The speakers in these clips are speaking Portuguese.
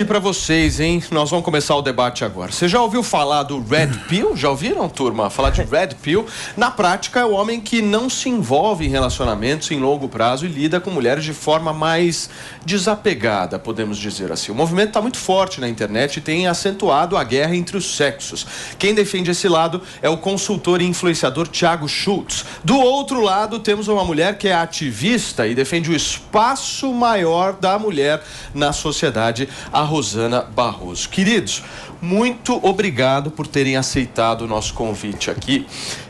E para vocês, hein? Nós vamos começar o debate agora. Você já ouviu falar do Red Pill? Já ouviram, turma? Falar de Red Pill? Na prática, é o homem que não se envolve em relacionamentos em longo prazo e lida com mulheres de forma mais desapegada, podemos dizer assim. O movimento está muito forte na internet e tem acentuado a guerra entre os sexos. Quem defende esse lado é o consultor e influenciador Thiago Schultz. Do outro lado, temos uma mulher que é ativista e defende o espaço maior da mulher na sociedade, a Rosana Barroso. Queridos, muito obrigado por terem aceitado o nosso convite aqui.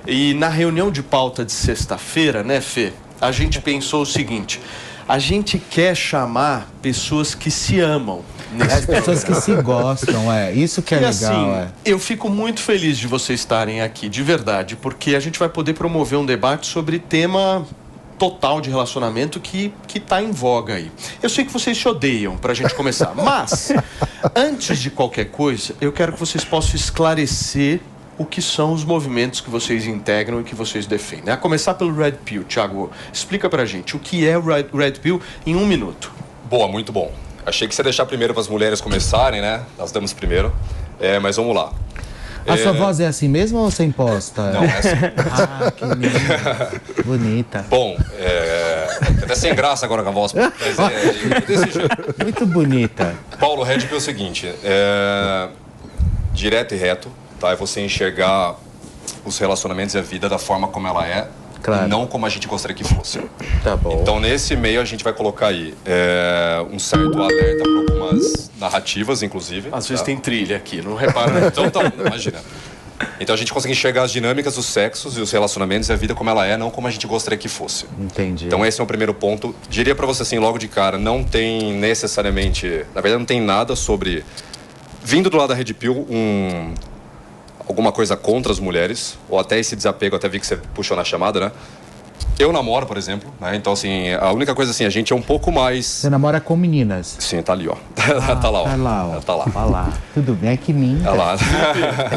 E na reunião de pauta de sexta-feira, né, Fê? A gente pensou o seguinte: a gente quer chamar pessoas que se amam. As pessoas que se gostam, isso que é legal. Assim, eu fico muito feliz de vocês estarem aqui, de verdade, porque a gente vai poder promover um debate sobre tema total de relacionamento que tá em voga aí. Eu sei que vocês se odeiam, pra gente começar, mas antes de qualquer coisa, eu quero que vocês possam esclarecer o que são os movimentos que vocês integram e que vocês defendem. A começar pelo Red Pill. Thiago, explica pra gente o que é o Red Pill em 1 minuto. Boa, muito bom. Achei que você ia deixar primeiro para as mulheres começarem, né? Nós damos primeiro, mas vamos lá. A sua voz é assim mesmo ou você imposta? Não, é assim. Ah, que linda. Bonita. Bom, até sem graça agora com a voz, mas desse jeito. Muito bonita. Paulo, Red Pill é o seguinte, direto e reto, tá? É você enxergar os relacionamentos e a vida da forma como ela é, claro, e não como a gente gostaria que fosse. Tá bom. Então, nesse meio, a gente vai colocar aí um certo alerta para algumas narrativas, inclusive. Às vezes tem trilha aqui, não repara? Então, imagina. Então, a gente consegue enxergar as dinâmicas dos sexos e os relacionamentos e a vida como ela é, não como a gente gostaria que fosse. Entendi. Então, esse é o primeiro ponto. Diria para você, assim, logo de cara, não tem necessariamente... Na verdade, não tem nada sobre... Vindo do lado da Red Pill, alguma coisa contra as mulheres, ou até esse desapego, até vi que você puxou na chamada, né? Eu namoro, por exemplo, né? Então, assim, a única coisa, assim, a gente é um pouco mais... Você namora com meninas? Sim, tá ali, ó. Tá lá, ó. Tá lá, ó. Tá lá. Tá lá. Tudo bem, é que minta. Tá lá.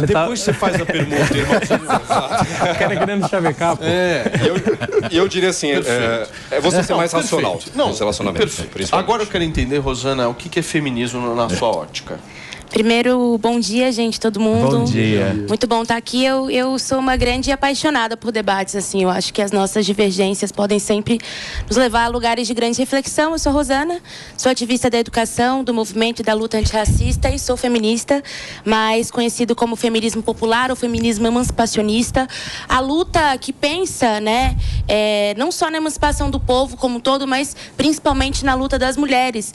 Depois você faz a pergunta, irmão. O cara querendo chavecar, pô. E eu diria assim, é você ser mais racional nos relacionamentos. Perfeito. Agora eu quero entender, Rosana, o que é feminismo na sua ótica? Primeiro, bom dia, gente, todo mundo. Bom dia. Muito bom estar aqui. Eu sou uma grande apaixonada por debates, assim. Eu acho que as nossas divergências podem sempre nos levar a lugares de grande reflexão. Eu sou a Rosana, sou ativista da educação, do movimento e da luta antirracista e sou feminista, mais conhecido como feminismo popular ou feminismo emancipacionista. A luta que pensa, né, não só na emancipação do povo como um todo, mas principalmente na luta das mulheres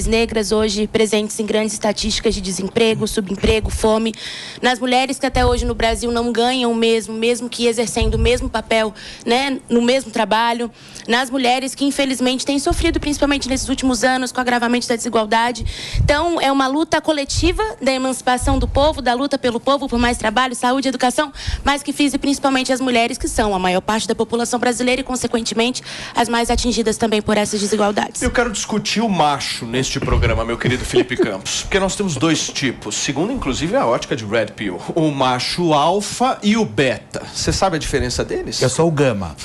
negras, hoje presentes em grandes estatísticas de desemprego, subemprego, fome, nas mulheres que até hoje no Brasil não ganham mesmo que exercendo o mesmo papel, né, no mesmo trabalho, nas mulheres que infelizmente têm sofrido, principalmente nesses últimos anos, com o agravamento da desigualdade. Então, é uma luta coletiva da emancipação do povo, da luta pelo povo, por mais trabalho, saúde e educação, mas que vise principalmente as mulheres, que são a maior parte da população brasileira e, consequentemente, as mais atingidas também por essas desigualdades. Eu quero discutir o macho neste programa, meu querido Felipe Campos, porque nós temos dois tipos, segundo inclusive a ótica de Red Pill: o macho alfa e o beta. Você sabe a diferença deles? Eu sou o gama.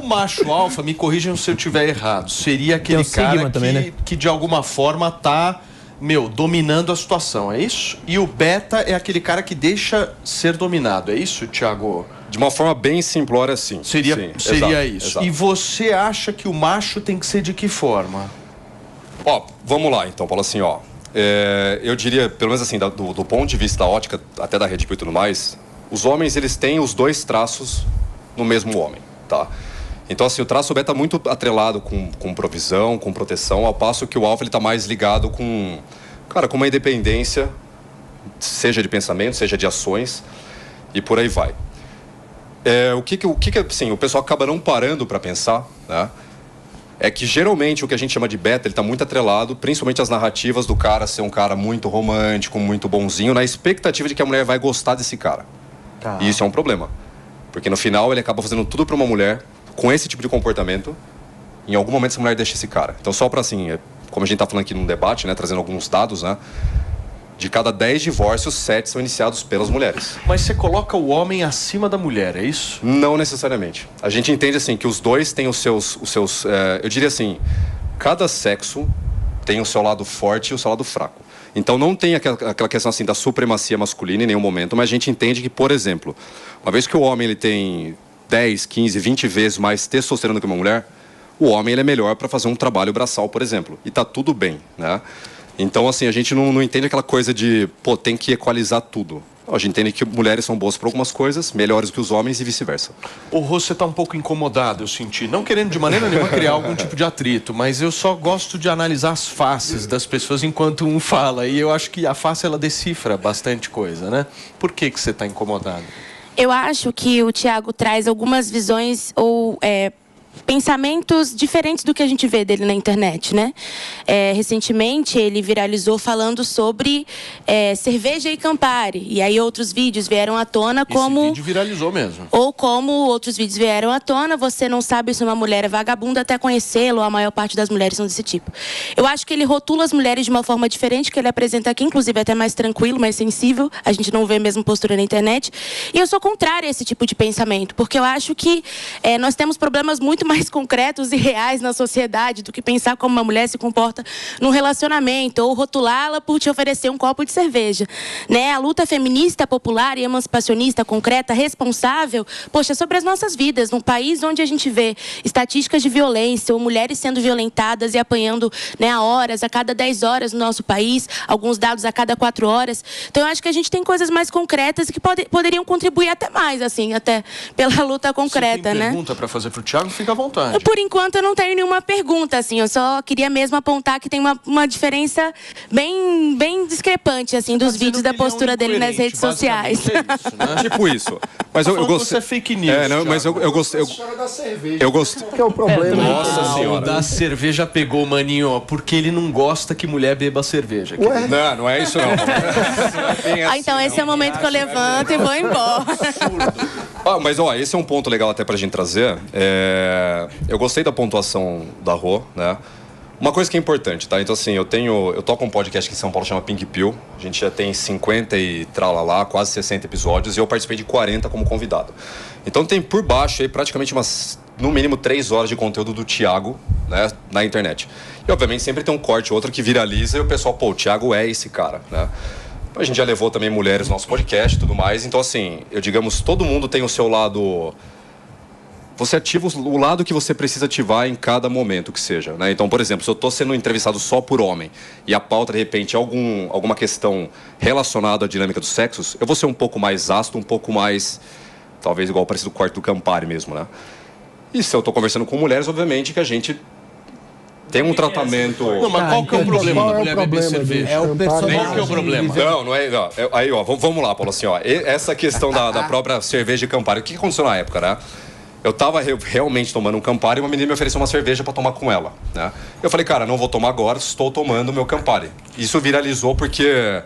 O macho alfa, me corrijam se eu estiver errado, seria aquele cara também, né? que de alguma forma tá, dominando a situação, é isso? E o beta é aquele cara que deixa ser dominado, é isso, Thiago? De uma forma bem simplória, sim. Seria exato, isso. Exato. E você acha que o macho tem que ser de que forma? Ó, vamos lá, então, Paulo, assim, ó. Eu diria, pelo menos assim, do ponto de vista da ótica, até da Red Pill e tudo mais, os homens, eles têm os dois traços no mesmo homem, tá? Então, assim, o traço beta tá muito atrelado com provisão, com proteção, ao passo que o alfa, ele tá mais ligado com uma independência, seja de pensamento, seja de ações, e por aí vai. O que assim, o pessoal acaba não parando para pensar, né? É que geralmente o que a gente chama de beta, ele tá muito atrelado, principalmente as narrativas do cara ser um cara muito romântico, muito bonzinho, na expectativa de que a mulher vai gostar desse cara. Tá. E isso é um problema. Porque no final ele acaba fazendo tudo pra uma mulher com esse tipo de comportamento. Em algum momento essa mulher deixa esse cara. Então, só pra assim, como a gente tá falando aqui num debate, né, trazendo alguns dados, né? De cada 10 divórcios, 7 são iniciados pelas mulheres. Mas você coloca o homem acima da mulher, é isso? Não necessariamente. A gente entende assim que os dois têm os seus eu diria assim, cada sexo tem o seu lado forte e o seu lado fraco. Então não tem aquela questão assim da supremacia masculina em nenhum momento, mas a gente entende que, por exemplo, uma vez que o homem ele tem 10, 15, 20 vezes mais testosterona que uma mulher, o homem ele é melhor para fazer um trabalho braçal, por exemplo. E tá tudo bem, né? Então, assim, a gente não entende aquela coisa de, pô, tem que equalizar tudo. A gente entende que mulheres são boas para algumas coisas, melhores que os homens e vice-versa. O Rô, você está um pouco incomodado, eu senti. Não querendo de maneira nenhuma criar algum tipo de atrito, mas eu só gosto de analisar as faces das pessoas enquanto um fala. E eu acho que a face, ela decifra bastante coisa, né? Por que você está incomodado? Eu acho que o Thiago traz algumas visões ou pensamentos diferentes do que a gente vê dele na internet, né? Recentemente, ele viralizou falando sobre cerveja e Campari. E aí outros vídeos vieram à tona como... Esse vídeo viralizou mesmo. Ou como outros vídeos vieram à tona, você não sabe se uma mulher é vagabunda até conhecê-lo, a maior parte das mulheres são desse tipo. Eu acho que ele rotula as mulheres de uma forma diferente, que ele apresenta aqui, inclusive até mais tranquilo, mais sensível. A gente não vê mesmo postura na internet. E eu sou contrária a esse tipo de pensamento, porque eu acho que nós temos problemas muito mais concretos e reais na sociedade do que pensar como uma mulher se comporta num relacionamento ou rotulá-la por te oferecer um copo de cerveja, né? A luta feminista, popular e emancipacionista, concreta, responsável, poxa, sobre as nossas vidas, num país onde a gente vê estatísticas de violência ou mulheres sendo violentadas e apanhando, né, a horas, a cada 10 horas no nosso país, alguns dados a cada 4 horas. Então, eu acho que a gente tem coisas mais concretas que poderiam contribuir até mais, assim, até pela luta concreta, né? Se tem né? pergunta para fazer para o Thiago, fica à vontade. Por enquanto, eu não tenho nenhuma pergunta, assim. Eu só queria mesmo apontar que tem uma diferença bem discrepante, assim, dos vídeos da postura dele nas redes sociais. É isso, né? Tipo isso. Mas eu gostei. Você é fake news. Não, mas eu gostei. Eu gostei. Que é o problema. Nossa senhora. Da cerveja pegou, maninho, porque ele não gosta que mulher beba cerveja. Não é isso não. Então esse é o momento que eu levanto e vou embora. Mas esse é um ponto legal até pra gente trazer. Eu gostei da pontuação da Rô, né? Uma coisa que é importante, tá? Então, assim, eu toco um podcast aqui em São Paulo, chama Pink Pill. A gente já tem 50 e tralalá, quase 60 episódios, e eu participei de 40 como convidado. Então, tem por baixo aí praticamente no mínimo 3 horas de conteúdo do Thiago, né, na internet. E, obviamente, sempre tem um corte ou outro que viraliza e o pessoal, pô, o Thiago é esse cara, né? A gente já levou também mulheres no nosso podcast e tudo mais. Então, assim, todo mundo tem o seu lado... Você ativa o lado que você precisa ativar em cada momento que seja, né? Então, por exemplo, se eu estou sendo entrevistado só por homem e a pauta, de repente, é alguma questão relacionada à dinâmica dos sexos, eu vou ser um pouco mais ácido, um pouco mais, talvez, igual parecido com o quarto do Campari mesmo, né? E se eu estou conversando com mulheres, obviamente que a gente tem um tratamento... Não, mas qual que é o problema da mulher beber cerveja? É o personagem. Qual que é o problema? Não é... Aí, vamos lá, Paulo, assim, essa questão da própria cerveja de Campari, o que aconteceu na época, né? Eu tava realmente tomando um Campari e uma menina me ofereceu uma cerveja para tomar com ela, né? Eu falei, cara, não vou tomar agora, estou tomando o meu Campari. Isso viralizou porque...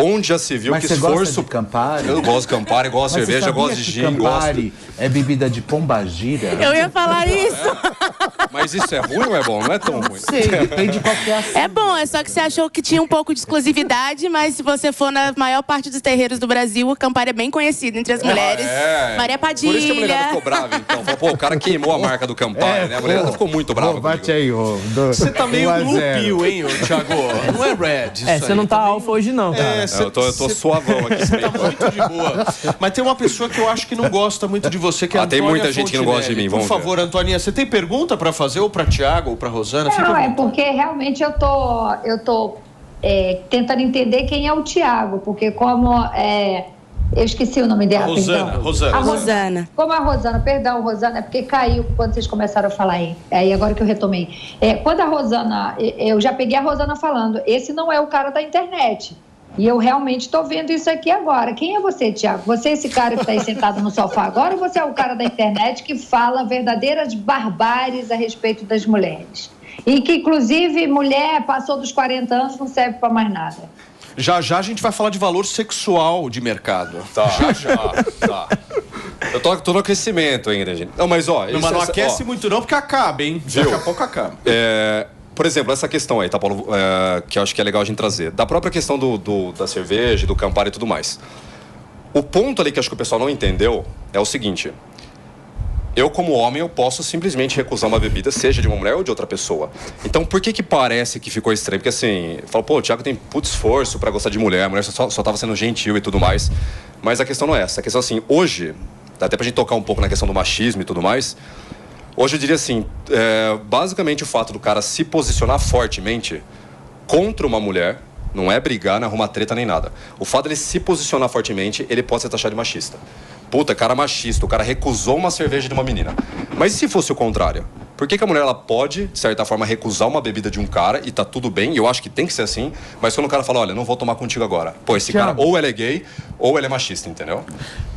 Onde já se viu Mas que você esforço... gosta de Campari? Eu gosto de Campari, gosto de cerveja, gosto de gin, Campari é bebida de pombagira? Eu ia falar isso. Mas isso é ruim ou é bom? Não é tão ruim. Sei, depende de qual que é a... É bom, é só que você achou que tinha um pouco de exclusividade, mas se você for na maior parte dos terreiros do Brasil, o Campari é bem conhecido entre as mulheres. Maria Padilha. Por isso que a mulherada ficou brava, então. Falou, pô, o cara queimou a marca do Campari, né? A mulherada ficou muito brava. Bate aí, Rô. Você tá meio blue, hein, Thiago? Não é red. Você não tá alfa hoje, não, cara. Eu tô suavão aqui. Você tá muito de boa. Mas tem uma pessoa que eu acho que não gosta muito de você, que é a Antônia tem muita gente que não gosta de mim, vamos ver. Por favor, Antônia, você tem pergunta pra fazer, ou pra Thiago, ou pra Rosana? Não, é porque realmente eu tô tentando entender quem é o Thiago, porque como... eu esqueci o nome dela, Rosana. Como a Rosana, perdão, Rosana, é porque caiu quando vocês começaram a falar aí agora que eu retomei. Quando a Rosana, eu já peguei a Rosana falando, esse não é o cara da internet. E eu realmente estou vendo isso aqui agora. Quem é você, Thiago? Você é esse cara que está aí sentado no sofá agora, ou você é o cara da internet que fala verdadeiras barbáries a respeito das mulheres? E que, inclusive, mulher passou dos 40 anos, não serve para mais nada. Já a gente vai falar de valor sexual de mercado. Tá. Eu tô no aquecimento ainda, gente. Não, mas não aquece muito não, porque acaba, hein? Daqui a pouco acaba. Por exemplo, essa questão aí, tá, Paulo? Que eu acho que é legal a gente trazer. Da própria questão da cerveja, do Campari e tudo mais. O ponto ali que acho que o pessoal não entendeu é o seguinte. Eu, como homem, eu posso simplesmente recusar uma bebida, seja de uma mulher ou de outra pessoa. Então, por que parece que ficou estranho? Porque, assim, fala, pô, o Thiago tem puto esforço pra gostar de mulher, a mulher só tava sendo gentil e tudo mais. Mas a questão não é essa. A questão, assim, hoje, até pra gente tocar um pouco na questão do machismo e tudo mais, hoje eu diria assim, basicamente o fato do cara se posicionar fortemente contra uma mulher, não é brigar, não é arrumar treta nem nada. O fato dele se posicionar fortemente, ele pode ser taxado de machista. Puta, cara machista, o cara recusou uma cerveja de uma menina. Mas e se fosse o contrário? Por que a mulher ela pode, de certa forma, recusar uma bebida de um cara e tá tudo bem, e eu acho que tem que ser assim, mas quando o cara fala, olha, não vou tomar contigo agora. Pô, esse cara ou ele é gay, ou ele é machista, entendeu?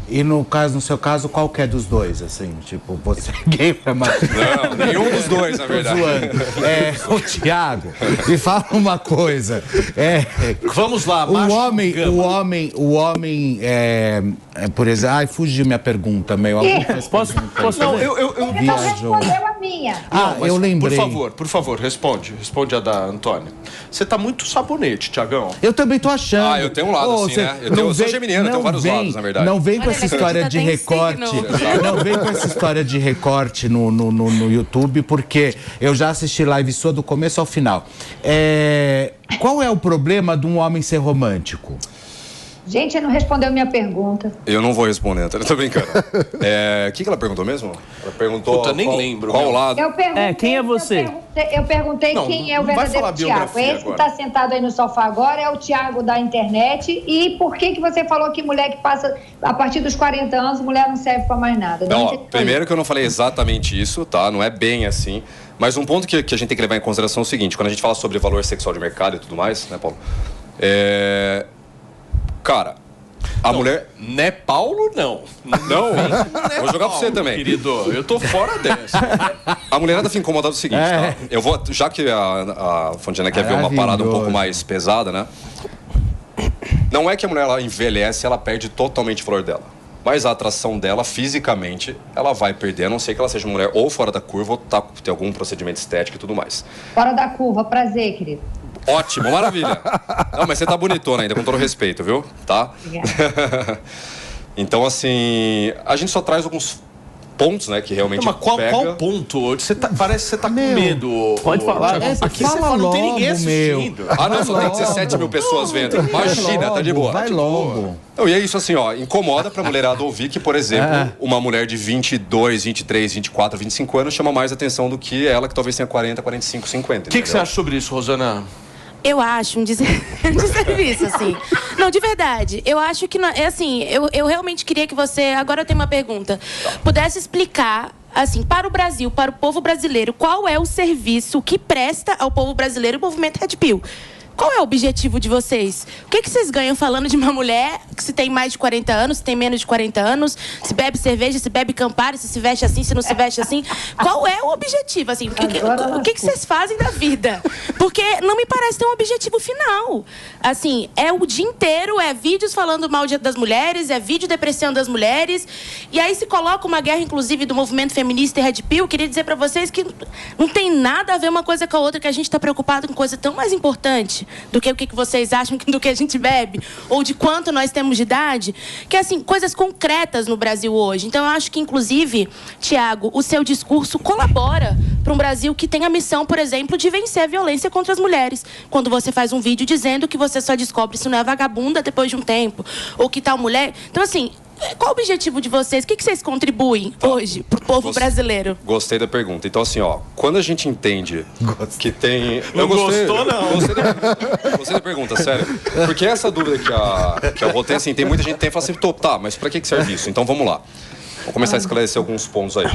E no seu caso, qual que é dos dois, assim? Tipo, você é gay ou é machista? Não, nenhum dos dois, na verdade. Ô, Thiago, me fala uma coisa. Vamos lá, o homem, por exemplo... Ai, fugiu minha pergunta, meio... Posso Não, fazer? Ele não respondeu a minha. Mas eu lembrei. Por favor, responde a da Antônia. Você tá muito sabonete, Tiagão. Eu também tô achando. Eu tenho um lado assim, né? Eu sou geminiano, eu tenho vários lados, na verdade. Não vem com essa história de recorte. Não vem com essa história de recorte no YouTube, porque eu já assisti live sua do começo ao final. Qual é o problema de um homem ser romântico? Gente, ele não respondeu minha pergunta. Eu não vou responder, eu tô brincando. O que ela perguntou mesmo? Ela perguntou... Puta, nem lembro. Qual lado? Eu perguntei, quem é você? Eu perguntei quem é o verdadeiro Thiago. Esse que está sentado aí no sofá agora é o Thiago da internet. E por que você falou que mulher que passa a partir dos 40 anos, mulher não serve para mais nada? Não, primeiro que eu não falei exatamente isso, tá? Não é bem assim. Mas um ponto que a gente tem que levar em consideração é o seguinte, quando a gente fala sobre valor sexual de mercado e tudo mais, né, Paulo? Cara, mulher... Né, Paulo, não. Não? Vou jogar pra você também. Querido, eu tô fora dessa. A mulherada fica incomodada do seguinte, tá? Eu vou... Já que a Fondiana quer ver uma parada um pouco mais pesada, né? Não é que a mulher ela envelhece, ela perde totalmente o valor dela. Mas a atração dela, fisicamente, ela vai perder, a não ser que ela seja uma mulher ou fora da curva ou ter algum procedimento estético e tudo mais. Fora da curva, prazer, querido. Ótimo, maravilha. Não, mas você tá bonitona ainda, com todo respeito, viu? Tá? Obrigada. Então, assim, a gente só traz alguns pontos, né, que realmente mas qual ponto? Parece que você tá com medo. Pode falar. Aqui você fala, não tem ninguém assistindo. Não, só tem 17 mil pessoas vendo. Imagina, tá de boa. Vai logo. Não, e é isso assim, ó, incomoda pra mulherada ouvir que, por exemplo, uma mulher de 22, 23, 24, 25 anos chama mais atenção do que ela, que talvez tenha 40, 45, 50. O que você acha sobre isso, Rosana? Eu acho um desserviço, assim. Não, de verdade. Eu acho que, assim, eu realmente queria que você, agora eu tenho uma pergunta, pudesse explicar, assim, para o Brasil, para o povo brasileiro, qual é o serviço que presta ao povo brasileiro o movimento Red Pill? Qual é o objetivo de vocês? O que vocês ganham falando de uma mulher que se tem mais de 40 anos, se tem menos de 40 anos, se bebe cerveja, se bebe Campari, se veste assim, se não se veste assim? Qual é o objetivo, assim? O que vocês fazem da vida? Porque não me parece ter um objetivo final. Assim, é o dia inteiro, é vídeos falando mal das mulheres, é vídeo depreciando as mulheres, e aí se coloca uma guerra, inclusive, do movimento feminista e Red Pill. Queria dizer pra vocês que não tem nada a ver uma coisa com a outra, que a gente tá preocupado com coisa tão mais importante do que o que vocês acham do que a gente bebe, ou de quanto nós temos de idade, que assim, coisas concretas no Brasil hoje. Então eu acho que, inclusive, Thiago, o seu discurso colabora para um Brasil que tem a missão, por exemplo, de vencer a violência contra as mulheres. Quando você faz um vídeo dizendo que você só descobre se não é vagabunda depois de um tempo, ou que tal mulher... Então, assim, qual o objetivo de vocês? O que vocês contribuem hoje pro povo brasileiro? Gostei da pergunta. Então, assim, ó, quando a gente entende que tem... Não gostou, não. Gostei da pergunta, sério. Porque essa dúvida que eu vou ter, assim, tem muita gente que tem e fala assim, tá, mas pra que serve isso? Então, vamos lá. Vou começar a esclarecer alguns pontos aí.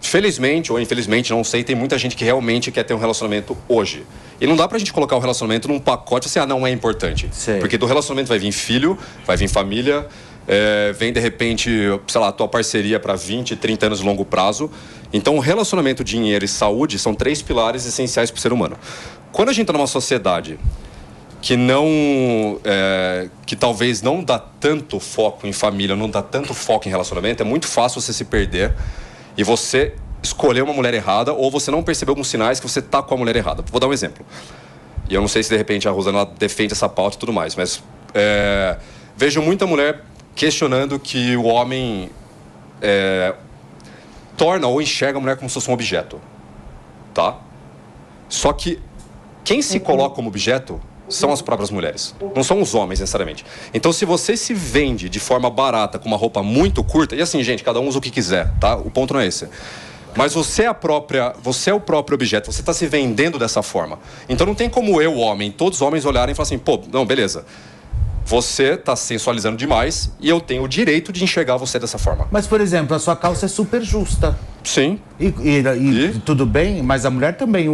Felizmente ou infelizmente, não sei, tem muita gente que realmente quer ter um relacionamento hoje. E não dá pra gente colocar o relacionamento num pacote assim, não é importante. Sei. Porque do relacionamento vai vir filho, vai vir família, vem de repente, sei lá, a tua parceria pra 20, 30 anos de longo prazo. Então, o relacionamento, dinheiro e saúde são 3 pilares essenciais pro ser humano. Quando a gente tá numa sociedade que que talvez não dá tanto foco em família, não dá tanto foco em relacionamento, é muito fácil você se perder e você escolher uma mulher errada, ou você não percebeu alguns sinais que você tá com a mulher errada. Vou dar um exemplo. E eu não sei se de repente a Rosana defende essa pauta e tudo mais, mas vejo muita mulher questionando que o homem torna ou enxerga a mulher como se fosse um objeto, tá? Só que quem se coloca como objeto são as próprias mulheres, não são os homens necessariamente. Então, se você se vende de forma barata com uma roupa muito curta, e assim, gente, cada um usa o que quiser, tá? O ponto não é esse. Mas você é o próprio objeto, você está se vendendo dessa forma. Então não tem como eu, homem, todos os homens olharem e falar assim, pô, não, beleza. Você está sensualizando demais e eu tenho o direito de enxergar você dessa forma. Mas, por exemplo, a sua calça é super justa. Sim. E tudo bem, mas a mulher também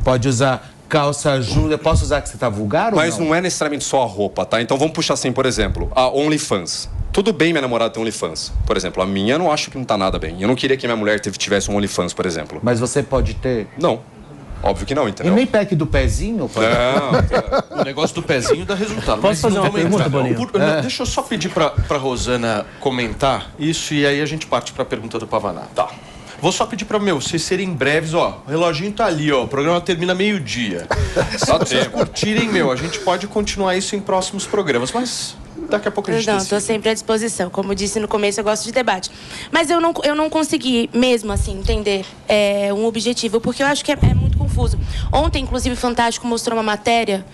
pode usar calça justa. Posso usar que você está vulgar ou não? Mas não é necessariamente só a roupa, tá? Então vamos puxar assim, por exemplo, a OnlyFans. Tudo bem minha namorada ter OnlyFans. Por exemplo, a minha eu não acho que não tá nada bem. Eu não queria que minha mulher tivesse um OnlyFans, por exemplo. Mas você pode ter? Não. Óbvio que não, entendeu? E nem pack do pezinho? Não. O negócio do pezinho dá resultado. Posso fazer uma pergunta, Bolinha? Deixa eu só pedir pra Rosana comentar isso e aí a gente parte pra pergunta do Pavanato. Tá. Vou só pedir pra vocês serem breves, ó. O reloginho tá ali, ó. O programa termina meio-dia. Se vocês curtirem, a gente pode continuar isso em próximos programas, mas daqui a pouco a gente Não, estou sempre à disposição. Como eu disse no começo, eu gosto de debate. Mas eu não consegui mesmo, assim, entender um objetivo, porque eu acho que é muito confuso. Ontem, inclusive, o Fantástico mostrou uma matéria...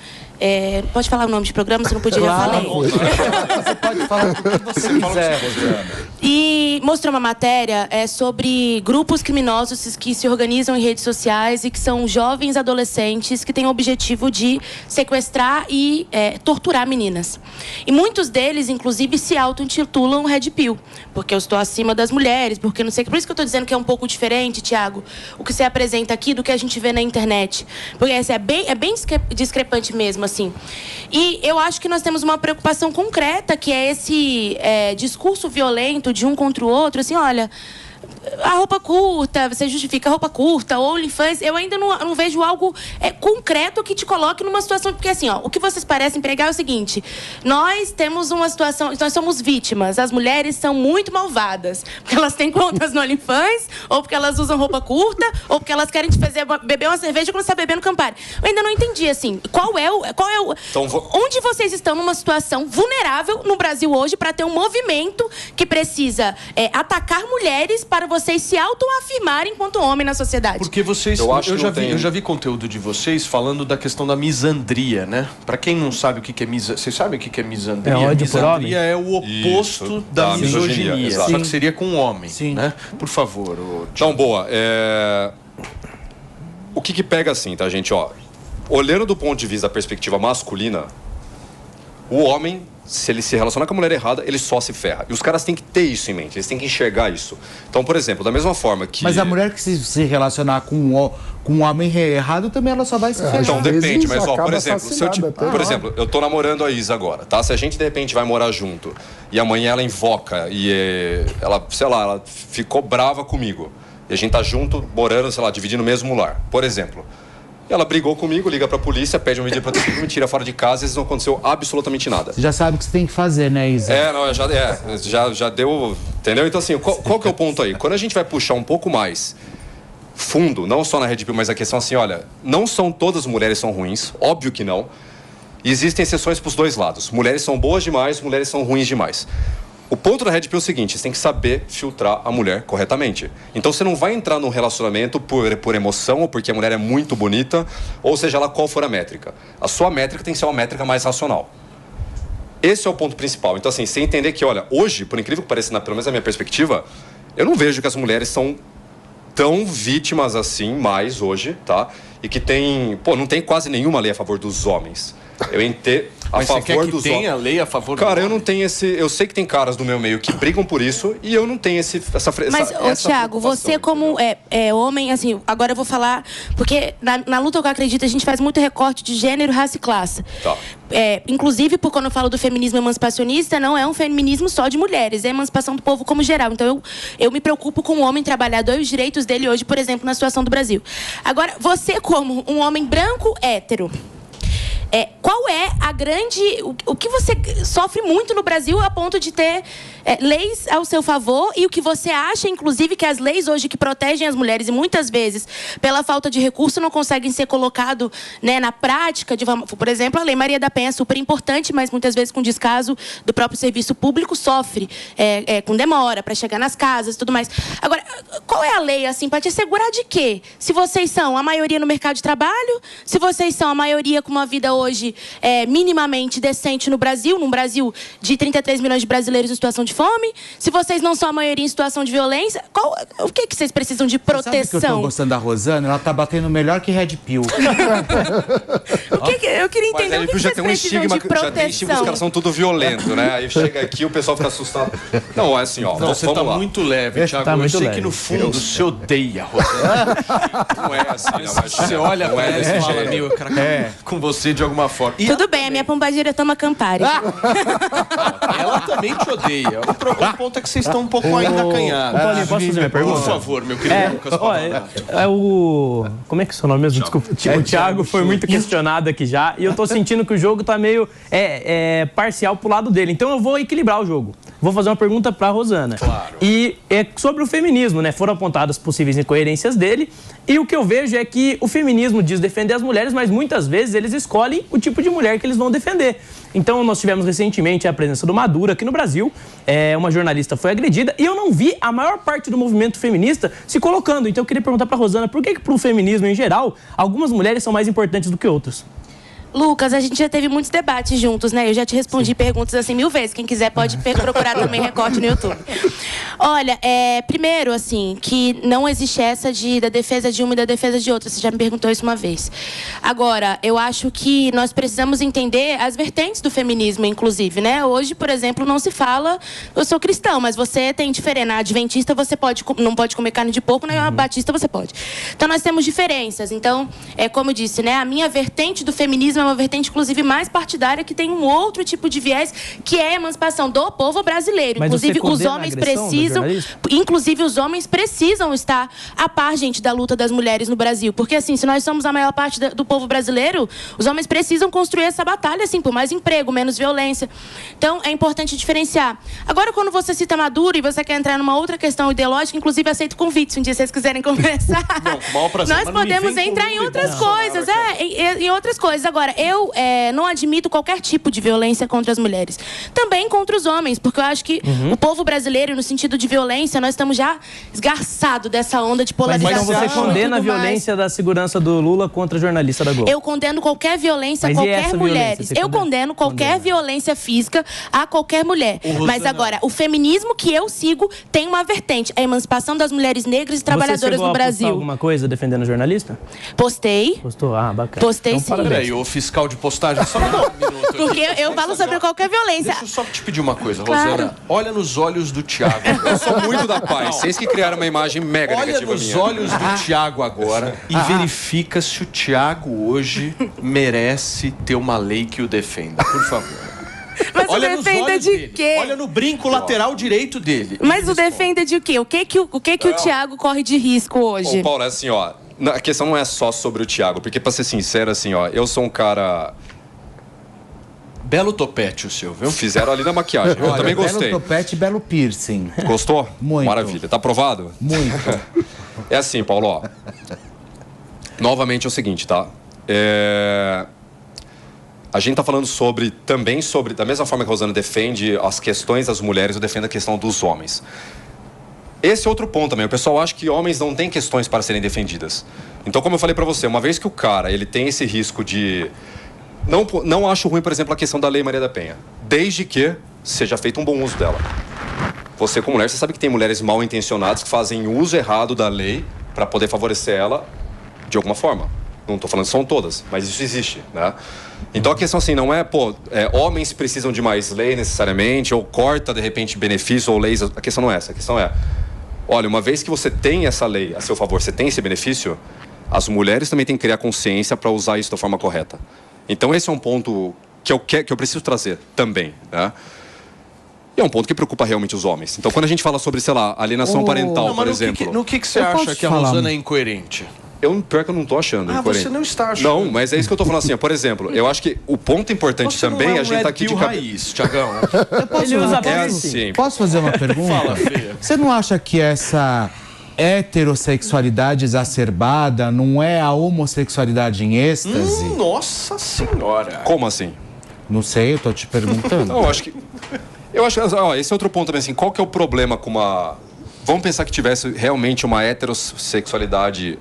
pode falar o nome de programa, se não podia, já falei. Você pode falar o que você quiser. E mostrou uma matéria sobre grupos criminosos que se organizam em redes sociais e que são jovens adolescentes que têm o objetivo de sequestrar e torturar meninas. E muitos deles, inclusive, se auto-intitulam Red Pill, porque eu estou acima das mulheres, porque não sei... Por isso que eu estou dizendo que é um pouco diferente, Thiago, o que você apresenta aqui do que a gente vê na internet. Porque é bem discrepante mesmo, assim. E eu acho que nós temos uma preocupação concreta, que é esse discurso violento de um contra o outro, assim, olha... A roupa curta, você justifica a roupa curta, ou OnlyFans, eu ainda não vejo algo concreto que te coloque numa situação... Porque assim, ó, o que vocês parecem pregar é o seguinte: nós temos uma situação, nós somos vítimas, as mulheres são muito malvadas, porque elas têm contas no OnlyFans, ou porque elas usam roupa curta, ou porque elas querem te fazer beber uma cerveja quando você está bebendo Campari. Eu ainda não entendi, assim, qual é o... Então, onde vocês estão numa situação vulnerável no Brasil hoje para ter um movimento que precisa atacar mulheres para vocês se autoafirmarem enquanto homem na sociedade? Porque vocês... Eu já vi conteúdo de vocês falando da questão da misandria, né? Pra quem não sabe o que é misandria... Vocês sabem o que é misandria? Ódio por homem? Misandria é o oposto da misoginia. Só que seria com o homem. Sim. Né? Por favor. Então, boa. O que pega assim, tá, gente? Ó, olhando do ponto de vista da perspectiva masculina, o homem... Se ele se relacionar com a mulher errada, ele só se ferra. E os caras têm que ter isso em mente, eles têm que enxergar isso. Então, por exemplo, da mesma forma que... Mas a mulher que se relacionar com um homem errado, também ela só vai se ferrar. Então, depende, mas ó, por exemplo, eu tô namorando a Isa agora, tá? Se a gente, de repente, vai morar junto e amanhã ela invoca e ela, sei lá, ela ficou brava comigo e a gente tá junto, morando, sei lá, dividindo o mesmo lar, por exemplo... Ela brigou comigo, liga pra polícia, pede um vídeo de proteção, me tira fora de casa e às vezes não aconteceu absolutamente nada. Você já sabe o que você tem que fazer, né, Isa? Já deu... Entendeu? Então, assim, qual que é o ponto aí? Quando a gente vai puxar um pouco mais fundo, não só na Red Pill, mas a questão assim, olha, não são todas as mulheres são ruins, óbvio que não. E existem exceções pros dois lados. Mulheres são boas demais, mulheres são ruins demais. O ponto da Red Pill é o seguinte, você tem que saber filtrar a mulher corretamente. Então você não vai entrar num relacionamento por emoção ou porque a mulher é muito bonita, ou seja lá qual for a métrica. A sua métrica tem que ser uma métrica mais racional. Esse é o ponto principal. Então assim, você entender que, olha, hoje, por incrível que pareça, pelo menos na minha perspectiva, eu não vejo que as mulheres são tão vítimas assim mais hoje, tá? E que não tem quase nenhuma lei a favor dos homens. Mas você quer que tenha lei a favor do homem? Cara, eu não tenho esse... Eu sei que tem caras do meu meio que brigam por isso e eu não tenho essa Mas, Thiago, você como homem, assim, agora eu vou falar... Porque na luta que eu acredito, a gente faz muito recorte de gênero, raça e classe. Tá. Inclusive, quando eu falo do feminismo emancipacionista, não é um feminismo só de mulheres, é a emancipação do povo como geral. Então, eu me preocupo com o homem trabalhador e os direitos dele hoje, por exemplo, na situação do Brasil. Agora, você como um homem branco, hétero... qual é a grande... O que você sofre muito no Brasil a ponto de ter leis ao seu favor, e o que você acha, inclusive, que as leis hoje que protegem as mulheres, e muitas vezes, pela falta de recurso, não conseguem ser colocados, né, na prática. Por exemplo, a Lei Maria da Penha é super importante, mas muitas vezes com descaso do próprio serviço público, sofre com demora para chegar nas casas e tudo mais. Agora, qual é a lei, assim, para te assegurar de quê? Se vocês são a maioria no mercado de trabalho, se vocês são a maioria com uma vida hoje minimamente decente no Brasil, num Brasil de 33 milhões de brasileiros em situação de fome, se vocês não são a maioria em situação de violência, o que vocês precisam de proteção? Sabe que eu tô gostando da Rosana? Ela tá batendo melhor que Red Pill. Eu queria entender o que vocês precisam de proteção. Já tem estigma, os caras são tudo violento, né? Aí chega aqui, o pessoal fica assustado. Não, é assim, ó. Você tá muito leve, Thiago. Tá muito eu sei leve. que no fundo você odeia, Rosana. Não é assim, não. Mas Você olha pra ela e fala, meu, eu quero acabar com você de alguma forma. E Tudo bem, a minha pombagira toma Campari. ela também te odeia. O ponto é que vocês estão um pouco ainda acanhados. Paulinho, posso fazer minha pergunta? Por favor, meu querido Lucas. Como é que é o seu nome mesmo? Desculpa. O Thiago foi muito questionado aqui já. E eu tô sentindo que o jogo tá meio parcial pro lado dele. Então eu vou equilibrar o jogo. Vou fazer uma pergunta pra Rosana. Claro. E é sobre o feminismo, né? Foram apontadas possíveis incoerências dele. E o que eu vejo é que o feminismo diz defender as mulheres, mas muitas vezes eles escolhem o tipo de mulher que eles vão defender. Então, nós tivemos recentemente a presença do Maduro aqui no Brasil. Uma jornalista foi agredida e eu não vi a maior parte do movimento feminista se colocando. Então, eu queria perguntar pra Rosana, por que pro feminismo em geral, algumas mulheres são mais importantes do que outras? Lucas, a gente já teve muitos debates juntos, né? Eu já te respondi perguntas assim 1000 vezes. Quem quiser pode procurar também recorte no YouTube. Olha, primeiro, assim, que não existe essa da defesa de uma e da defesa de outra. Você já me perguntou isso uma vez. Agora, eu acho que nós precisamos entender as vertentes do feminismo, inclusive, né? Hoje, por exemplo, não se fala... Eu sou cristão, mas você tem diferença. Na adventista, você não pode comer carne de porco, na batista você pode. Então, nós temos diferenças. Então, como eu disse, né? A minha vertente do feminismo é uma vertente, inclusive, mais partidária, que tem um outro tipo de viés, que é a emancipação do povo brasileiro. Mas inclusive, os homens precisam... Inclusive, os homens precisam estar a par, gente, da luta das mulheres no Brasil. Porque, assim, se nós somos a maior parte do povo brasileiro, os homens precisam construir essa batalha, assim, por mais emprego, menos violência. Então, é importante diferenciar. Agora, quando você cita Maduro e você quer entrar numa outra questão ideológica, inclusive, aceito convite, se um dia vocês quiserem conversar. Não, prazer, nós podemos entrar em outras coisas. Em outras coisas. Agora, eu não admito qualquer tipo de violência contra as mulheres. Também contra os homens, porque eu acho que o povo brasileiro, no sentido de violência, nós estamos já esgarçados dessa onda de polarização. Mas então você condena a violência da segurança do Lula contra a jornalista da Globo? Eu condeno qualquer violência a qualquer mulher. Eu condeno qualquer violência física a qualquer mulher. Mas agora, o feminismo que eu sigo tem uma vertente. A emancipação das mulheres negras e trabalhadoras no Brasil. Você chegou a alguma coisa defendendo a jornalista? Postei. Postou? Ah, bacana. Postei então, sim. Peraí, o fiscal de postagem, só me dá um minuto. Porque eu falo sobre qualquer violência. Deixa eu só te pedir uma coisa, Claro. Rosana. Olha nos olhos do Thiago. Eu sou muito da paz. Vocês que criaram uma imagem mega Olha negativa nos minha. olhos do Thiago agora e verifica se o Thiago hoje merece ter uma lei que o defenda. Por favor. Mas Olha o nos defenda olhos de dele. quê? Olha no brinco lateral direito dele. Mas o defenda de quê? O que o Thiago corre de risco hoje? Ô, Paulo, é assim, ó. A questão não é só sobre o Thiago, porque, pra ser sincero, assim, ó, eu sou um cara... Belo topete o seu, viu? Fizeram ali na maquiagem. Eu também gostei. Belo topete e belo piercing. Gostou? Muito. Maravilha. Tá aprovado? Muito. É assim, Paulo, ó. Novamente é o seguinte, tá? A gente tá falando também sobre, da mesma forma que a Rosana defende as questões das mulheres, eu defendo a questão dos homens. Esse é outro ponto também. O pessoal acha que homens não têm questões para serem defendidas. Então, como eu falei pra você, uma vez que o cara, ele tem esse risco de... Não acho ruim, por exemplo, a questão da Lei Maria da Penha. Desde que seja feito um bom uso dela. Você, como mulher, você sabe que tem mulheres mal intencionadas que fazem uso errado da lei para poder favorecer ela de alguma forma. Não estou falando que são todas, mas isso existe, né? Então a questão assim, não é, homens precisam de mais lei necessariamente, ou corta, de repente, benefício ou leis. A questão não é essa. A questão é, olha, uma vez que você tem essa lei a seu favor, você tem esse benefício, as mulheres também têm que criar consciência para usar isso da forma correta. Então esse é um ponto que eu preciso trazer também, né? E é um ponto que preocupa realmente os homens. Então quando a gente fala sobre, sei lá, alienação parental, por exemplo... No que você acha que a Rosana é incoerente? Pior que eu não tô achando. Você não está achando. Não, mas é isso que eu tô falando assim. Por exemplo, eu acho que o ponto importante você também, não é a gente tá aqui de raiz, Tiagão. Posso fazer uma pergunta? Fala, Fê. Você não acha que essa heterossexualidade exacerbada não é a homossexualidade em êxtase? Nossa senhora. Como assim? Não sei, eu tô te perguntando. Não, eu acho que, esse é outro ponto também, assim, qual que é o problema com uma... Vamos pensar que tivesse realmente uma heterossexualidade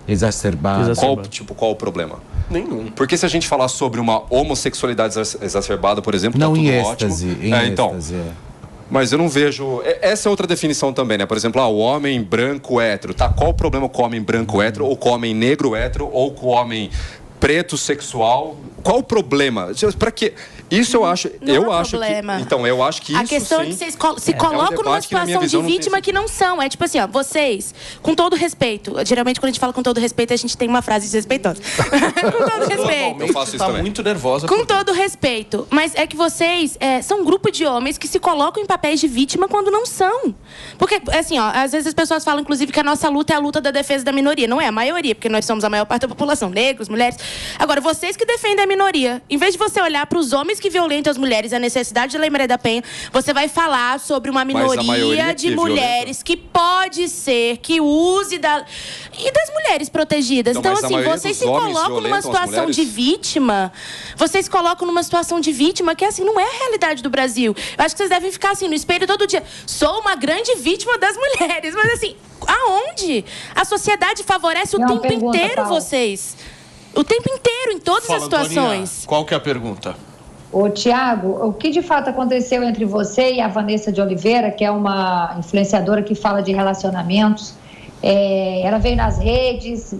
Exacerbada. Qual o problema? Nenhum. Porque se a gente falar sobre uma homossexualidade exacerbada, por exemplo, Não tá tudo em ótimo. êxtase. Então, mas eu não vejo... Essa é outra definição também, né? Por exemplo, o homem branco hétero, tá? Qual o problema com o homem branco hétero, ou com o homem negro hétero, ou com o homem preto sexual? Qual o problema? Para quê? Isso eu acho... Não há problema. Então, eu acho que isso, a questão é que vocês se colocam numa situação de vítima que não são. É tipo assim, ó, vocês, com todo respeito... Geralmente, quando a gente fala com todo respeito, a gente tem uma frase desrespeitosa. Com todo respeito. Eu faço isso também. Muito nervosa. Com todo respeito. Mas é que vocês são um grupo de homens que se colocam em papéis de vítima quando não são. Porque, assim, ó, às vezes as pessoas falam, inclusive, que a nossa luta é a luta da defesa da minoria. Não é a maioria, porque nós somos a maior parte da população. Negros, mulheres. Agora, vocês que defendem a minoria, em vez de você olhar para os homens que violentam as mulheres, a necessidade de Lei Maria da Penha, você vai falar sobre uma minoria de mulheres que pode ser que use e das mulheres protegidas. Então assim, vocês se colocam numa situação de vítima. Vocês colocam numa situação de vítima que, assim, não é a realidade do Brasil. Eu acho que vocês devem ficar, assim, no espelho todo dia. Sou uma grande vítima das mulheres. Mas, assim, aonde? A sociedade favorece o tempo inteiro vocês. O tempo inteiro, em todas as situações. Toninha, qual que é a pergunta? Ô, Tiago, o que de fato aconteceu entre você e a Vanessa de Oliveira, que é uma influenciadora que fala de relacionamentos? Ela veio nas redes,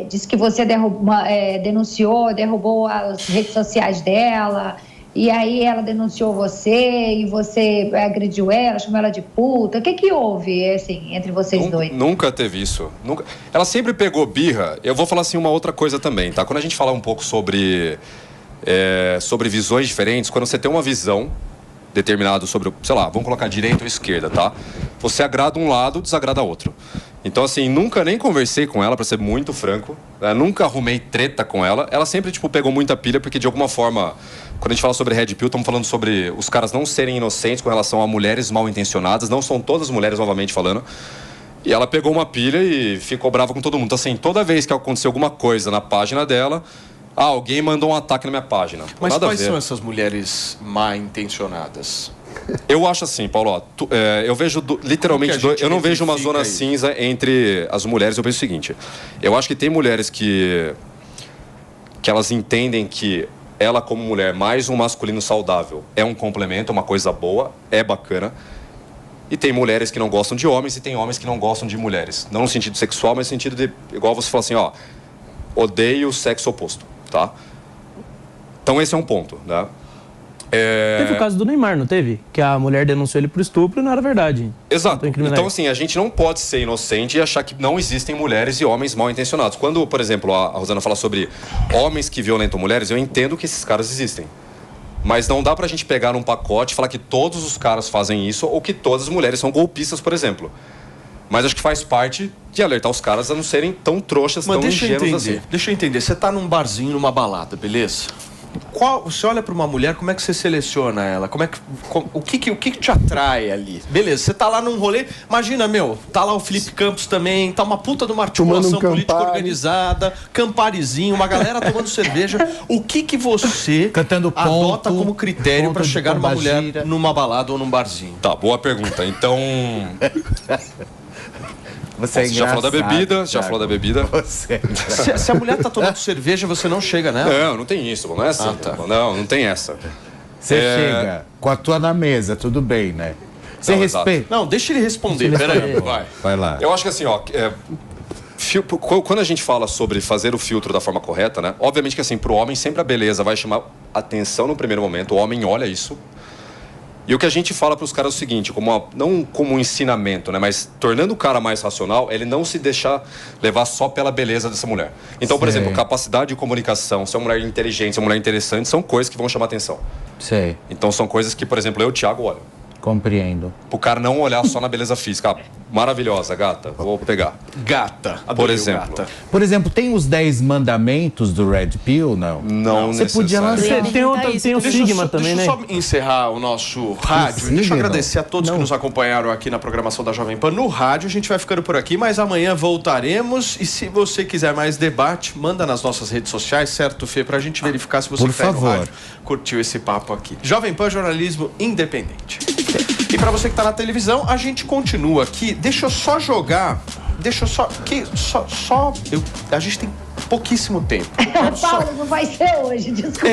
disse que você derrubou as redes sociais dela, e aí ela denunciou você, e você agrediu ela, chamou ela de puta. O que houve, assim, entre vocês dois? Nunca teve isso. Nunca. Ela sempre pegou birra. Eu vou falar, assim, uma outra coisa também, tá? Quando a gente fala um pouco sobre visões diferentes, quando você tem uma visão determinada sobre, sei lá, vamos colocar direita ou esquerda, tá? Você agrada um lado, desagrada outro. Então, assim, nunca nem conversei com ela, pra ser muito franco, né? Nunca arrumei treta com ela. Ela sempre, pegou muita pilha, porque de alguma forma, quando a gente fala sobre Red Pill, estamos falando sobre os caras não serem inocentes com relação a mulheres mal intencionadas, não são todas mulheres, novamente falando. E ela pegou uma pilha e ficou brava com todo mundo. Então, assim, toda vez que aconteceu alguma coisa na página dela, alguém mandou um ataque na minha página. Mas quais são essas mulheres mal intencionadas? Eu acho assim, Paulo, eu vejo literalmente eu não vejo uma zona cinza entre as mulheres. Eu penso o seguinte: eu acho que tem mulheres que elas entendem que ela, como mulher, mais um masculino saudável é um complemento, uma coisa boa, é bacana. E tem mulheres que não gostam de homens e tem homens que não gostam de mulheres. Não no sentido sexual, mas no sentido de, igual você falou assim, odeio o sexo oposto, tá? Então esse é um ponto, né? Teve o caso do Neymar, não teve? Que a mulher denunciou ele por estupro e não era verdade. Exato. Então, assim, a gente não pode ser inocente e achar que não existem mulheres e homens mal intencionados. Quando, por exemplo, a Rosana fala sobre homens que violentam mulheres, eu entendo que esses caras existem. Mas não dá pra gente pegar num pacote e falar que todos os caras fazem isso ou que todas as mulheres são golpistas, por exemplo. Mas acho que faz parte de alertar os caras a não serem tão trouxas, tão ingênuos assim. Deixa eu entender. Você tá num barzinho, numa balada, beleza? Você olha pra uma mulher, como é que você seleciona ela? O que te atrai ali? Beleza, você tá lá num rolê, imagina, tá lá o Felipe Campos também, tá uma puta de uma articulação política organizada, Camparizinho, uma galera tomando cerveja. O que você adota como critério pra chegar numa mulher numa balada ou num barzinho? Tá, boa pergunta. Então... Você já falou da bebida, Se a mulher tá tomando cerveja, você não chega nela? Não tem isso, não é assim. Não tem essa. Você chega com a tua na mesa, tudo bem, né? Você respeita. Não, deixa ele responder, peraí. Vai lá. Eu acho que assim, quando a gente fala sobre fazer o filtro da forma correta, né? Obviamente que assim, pro homem sempre a beleza vai chamar atenção no primeiro momento, o homem olha isso. E o que a gente fala para os caras é o seguinte, não como um ensinamento, né, mas tornando o cara mais racional, ele não se deixar levar só pela beleza dessa mulher. Então, por exemplo, capacidade de comunicação, ser uma mulher inteligente, ser uma mulher interessante, são coisas que vão chamar atenção. Sei. Então, são coisas que, por exemplo, eu, Thiago, olho. Compreendo. Pro cara não olhar só na beleza física. Maravilhosa, gata. Vou pegar. Gata. Por exemplo. Gata. Por exemplo, tem os 10 mandamentos do Red Pill, não? Não Você podia lançar. Tem o Sigma também, né? Deixa eu só encerrar o nosso rádio. Deixa eu agradecer a todos que nos acompanharam aqui na programação da Jovem Pan. No rádio, a gente vai ficando por aqui, mas amanhã voltaremos. E se você quiser mais debate, manda nas nossas redes sociais, certo, Fê? Pra gente verificar se você Por que tá aí no favor. rádio curtiu esse papo aqui. Jovem Pan, jornalismo independente. E pra você que tá na televisão, a gente continua aqui. Deixa eu só jogar. A gente tem pouquíssimo tempo. Paulo, não vai ser hoje, desculpa.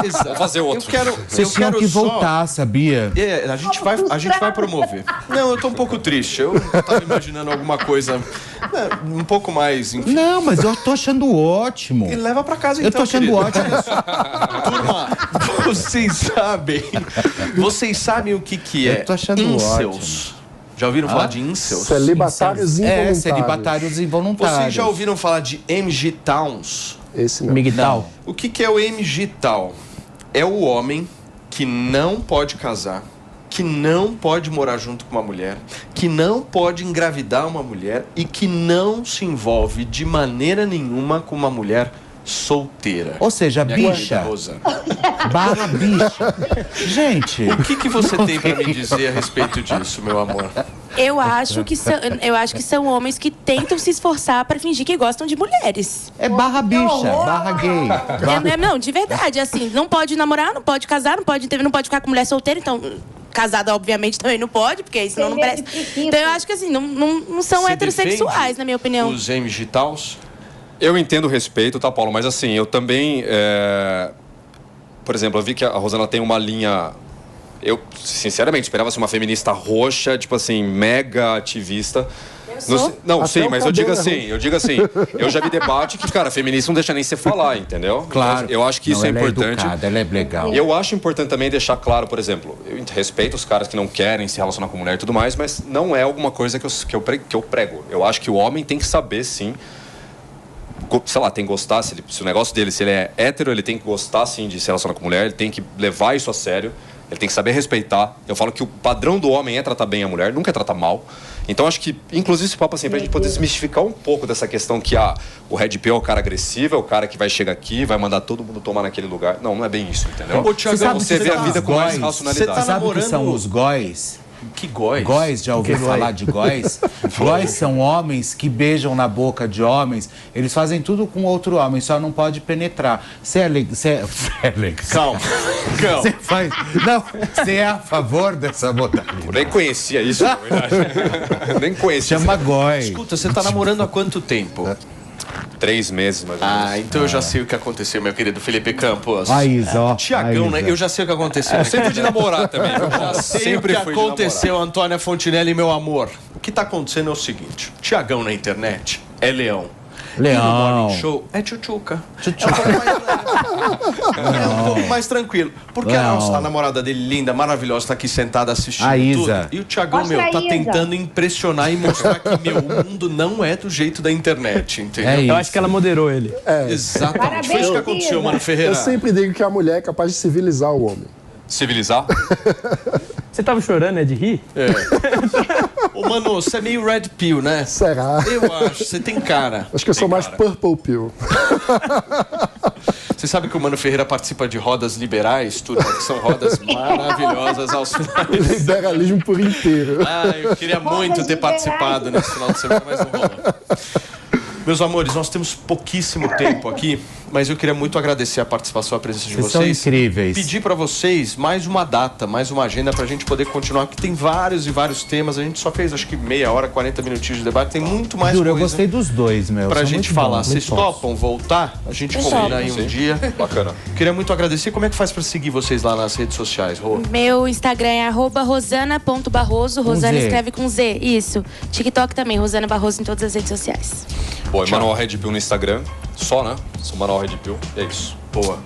Exato. Vou fazer outro. Vocês tinham que voltar, sabia? A gente vai promover. Não, eu tô um pouco triste. Eu tava imaginando alguma coisa um pouco mais... Enfim. Não, mas eu tô achando ótimo. E leva pra casa então, Eu tô achando querido. ótimo. Turma, vocês sabem o que é Eu tô achando incels? Já ouviram falar de incels? Celibatários involuntários. Celibatários involuntários. Vocês já ouviram falar de MGTOWs? Esse não. Migtal. O que é o MGTOW? É o homem que não pode casar, que não pode morar junto com uma mulher, que não pode engravidar uma mulher e que não se envolve de maneira nenhuma com uma mulher solteira. Ou seja, Minha bicha. querida Rosana. Barra bicha. Gente. O que você tem pra me dizer a respeito disso, meu amor? Eu acho que são homens que tentam se esforçar para fingir que gostam de mulheres. É barra bicha, barra gay. Não, de verdade, assim, não pode namorar, não pode casar, não pode ficar com mulher solteira, então casada obviamente também não pode, porque senão não presta. Então eu acho que assim, não são Você heterossexuais, defende na minha opinião. Os MGTOWs? Eu entendo o respeito, tá, Paulo? Mas assim, eu também... Por exemplo, eu vi que a Rosana tem uma linha... Eu, sinceramente, esperava ser uma feminista roxa, tipo assim, mega ativista. Não, Até sim, o mas eu digo cabelo assim, eu já vi debate que, cara, feminista não deixa nem você falar, entendeu? Claro. Eu acho que isso é importante. Ela é legal. E eu acho importante também deixar claro, por exemplo, eu respeito os caras que não querem se relacionar com mulher e tudo mais, mas não é alguma coisa que eu prego. Eu acho que o homem tem que saber, sim, sei lá, tem que gostar, se o negócio dele, se ele é hétero, ele tem que gostar, sim, de se relacionar com mulher, ele tem que levar isso a sério, ele tem que saber respeitar. Eu falo que o padrão do homem é tratar bem a mulher, nunca é tratar mal. Então, acho que, inclusive, esse papo assim, pra gente poder desmistificar um pouco dessa questão que o Red Pill é o cara agressivo, é o cara que vai chegar aqui, vai mandar todo mundo tomar naquele lugar. Não é bem isso, entendeu? Ô, Thiagão, você vê a vida com mais Você racionalidade. tá sabe o que namorando- são os góis? Que góis? Góis, já ouviu falar de góis? Góis são homens que beijam na boca de homens. Eles fazem tudo com outro homem, só não pode penetrar. Você é Calma. Você faz... Não, você é a favor dessa modalidade. Eu nem conhecia isso, na verdade. Nem conhecia. Chama góis. Escuta, você tá namorando há quanto tempo? 3 meses, mais ou menos. Então eu já sei o que aconteceu, meu querido Felipe Campos. A Isa, ó. Tiagão, né? Eu já sei o que aconteceu. Eu sempre fui de namorar também. Eu Já sei sempre o que fui de aconteceu, Antônia Fontinelli, meu amor. O que tá acontecendo é o seguinte: Tiagão na internet é leão. Leão. E no Morning Show é tchutchuca. É um pouco mais tranquilo. Porque a namorada dele, linda, maravilhosa, tá aqui sentada assistindo A tudo. Isa. E o Tiagão, Mostra meu, tá a Isa. tentando impressionar e mostrar que, meu, o mundo não é do jeito da internet, entendeu? É Eu isso. acho que ela moderou ele. Exatamente. Parabéns, Foi isso que aconteceu, Isa. Mano Ferreira. Eu sempre digo que a mulher é capaz de civilizar o homem. Civilizar? Você tava chorando, né, de rir? Ô, Mano, você é meio red pill, né? Será? Eu acho, você tem cara. Acho que eu sou mais purple pill. Você sabe que o Mano Ferreira participa de rodas liberais, turma, que são rodas maravilhosas aos finais. Liberalismo por inteiro. Eu queria muito ter participado nesse final de semana, mas não rolou. Meus amores, nós temos pouquíssimo tempo aqui, mas eu queria muito agradecer a participação, a presença de Vocês vocês. são incríveis. Pedir para vocês mais uma data, mais uma agenda pra gente poder continuar, porque tem vários e vários temas. A gente só fez, acho que meia hora, 40 minutinhos de debate. Tem muito mais Juro, eu coisa gostei dos dois, meu. pra São gente muito falar. bons, Vocês muito bons. topam voltar? A gente combina aí um dia. Bacana. Queria muito agradecer. Como é que faz pra seguir vocês lá nas redes sociais, Rô? Meu Instagram é @rosana.barroso. Rosana Z. escreve com Z, isso. TikTok também, Rosana Barroso em todas as redes sociais. Bom, Emanuel Red Pill no Instagram. Só, né? Sou Emanuel Red Pill. É isso. Boa.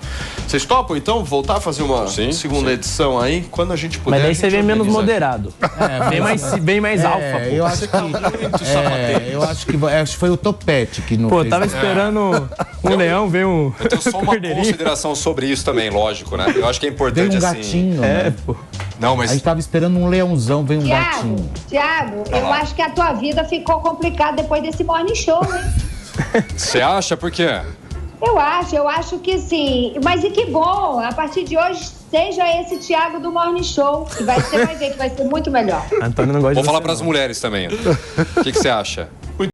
Vocês topam, então, voltar a fazer uma segunda edição aí? Quando a gente puder. Mas daí você vem menos moderado. Bem mais alfa, pô. Eu acho que acho que foi o Topete que não fez. Pô, tava esperando um leão, veio um Eu tenho só uma consideração sobre isso também, lógico, né? Eu acho que é importante, Veio um assim... gatinho, né? pô. Não, mas... A gente tava esperando um leãozão, veio um gatinho. Tiago, eu acho que a tua vida ficou complicada depois desse morning show, hein? Você acha? Por quê? Eu acho que sim. Mas e que bom, a partir de hoje, seja esse Tiago do Morning Show, que vai ser, vai ver que vai ser muito melhor. Antônio não gosta Vou de falar você, para as não. mulheres também. O que você acha?